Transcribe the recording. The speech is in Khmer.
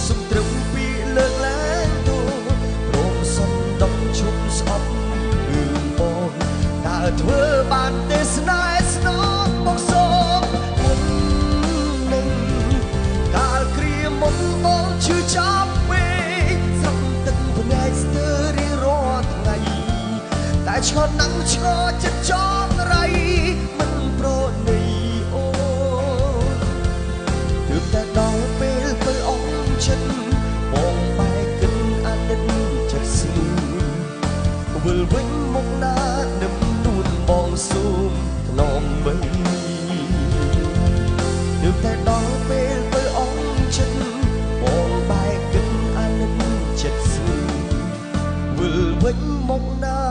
សំត្រឹមពីលើកឡើងទូរោមសំដំជុំស្អប់គឺបងតើធ្វើបានទេស្នេហ៍ស្នងបងសូមមុននឹងកាលគ្រាមុនបងឈឺចាប់ពេកស្រក់ទឹកភ្នែកស្ទើររៀងរាល់ថ្ងៃតែឆ្ងល់ណាំឆ្ងល់ចិត្តចង់រៃមិនប្រណីអូទើបតែដល់ពេលទៅអងចិត្តបងបែកគិតអាណិតចិត្តស្ងួនវិលវិញមកណានឹមនួនបងសូមថ្នមបីទើបតែដល់ពេលទៅអងចិត្តបងបែកគិតអាណិតចិត្តស្ងួនវិលវិញមកណា